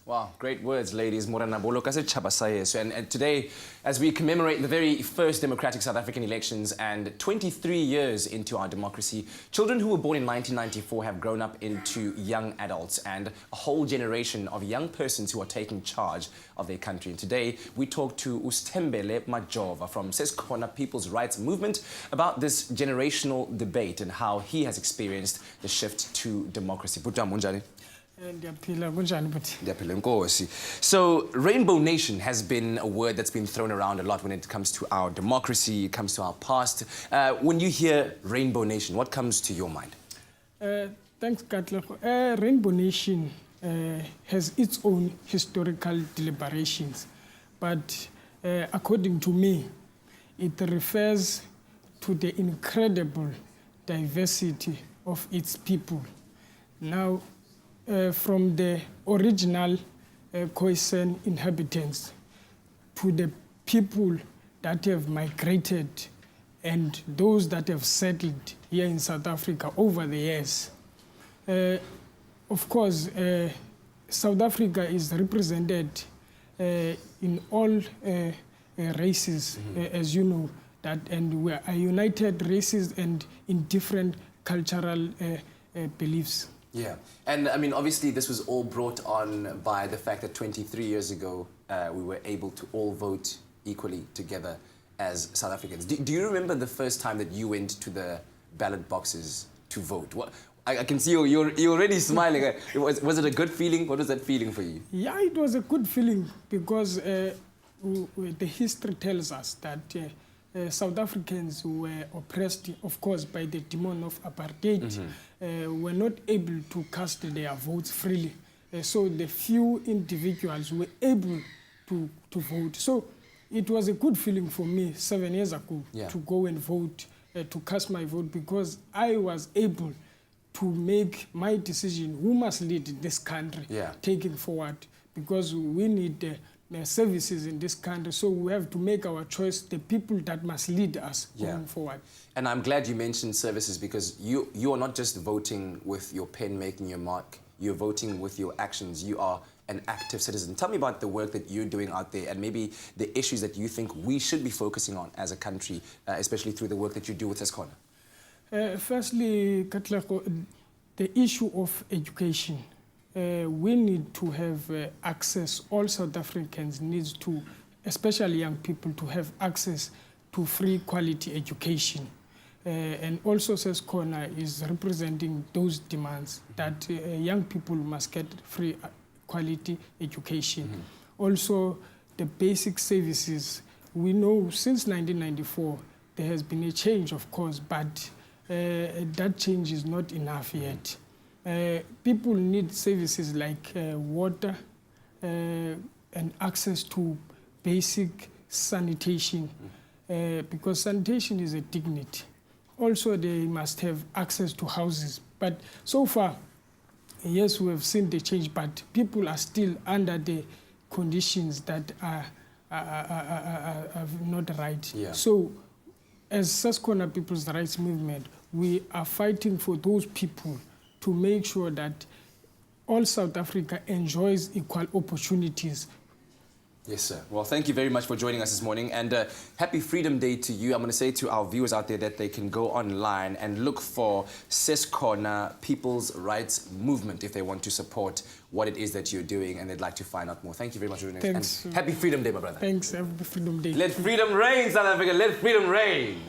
Wow, great words, ladies. And today, as we commemorate the very first democratic South African elections and 23 years into our democracy, children who were born in 1994 have grown up into young adults and a whole generation of young persons who are taking charge of their country. And today, we talk to Ustembele Majova from Sesikhona People's Rights Movement about this generational debate and how he has experienced the shift to democracy. So, Rainbow Nation has been a word that's been thrown around a lot when it comes to our democracy, it comes to our past. When you hear Rainbow Nation, what comes to your mind? Thanks, Katla. Rainbow Nation has its own historical deliberations, but according to me, it refers to the incredible diversity of its people. Now, from the original Khoisan inhabitants to the people that have migrated and those that have settled here in South Africa over the years. Of course, South Africa is represented in all races, as you know, and we are united races and in different cultural beliefs. Yeah, and I mean, obviously this was all brought on by the fact that 23 years ago we were able to all vote equally together as South Africans. Do you remember the first time that you went to the ballot boxes to vote? I can see you're already smiling. Was it a good feeling? What was that feeling for you? Yeah, it was a good feeling because the history tells us that South Africans were oppressed, of course, by the demon of apartheid, were not able to cast their votes freely. So the few individuals were able to vote. So it was a good feeling for me 7 years ago to go and vote, to cast my vote, because I was able to make my decision who must lead this country taking forward, because we need services in this country, so we have to make our choice, the people that must lead us going forward. And I'm glad you mentioned services, because you are not just voting with your pen making your mark, you're voting with your actions. You are an active citizen. Tell me about the work that you're doing out there and maybe the issues that you think we should be focusing on as a country, especially through the work that you do with Sesikhona. Firstly, Katlego, the issue of education. We need to have access, all South Africans need to, especially young people, to have access to free quality education. And also Sesikhona is representing those demands that young people must get free quality education. Also, the basic services. We know since 1994 there has been a change, of course, but that change is not enough yet. People need services like water and access to basic sanitation, because sanitation is a dignity. Also, they must have access to houses. But so far, yes, we have seen the change, but people are still under the conditions that are not right. So, as Sesikhona People's Rights Movement, we are fighting for those people to make sure that all South Africa enjoys equal opportunities. Yes, sir. Well, thank you very much for joining us this morning, and happy Freedom Day to you. I'm going to say to our viewers out there that they can go online and look for Sesikhona People's Rights Movement if they want to support what it is that you're doing and they'd like to find out more. Thank you very much for joining us. Thanks. And happy Freedom Day, my brother. Thanks. Happy Freedom Day. Let freedom reign, South Africa. Let freedom reign.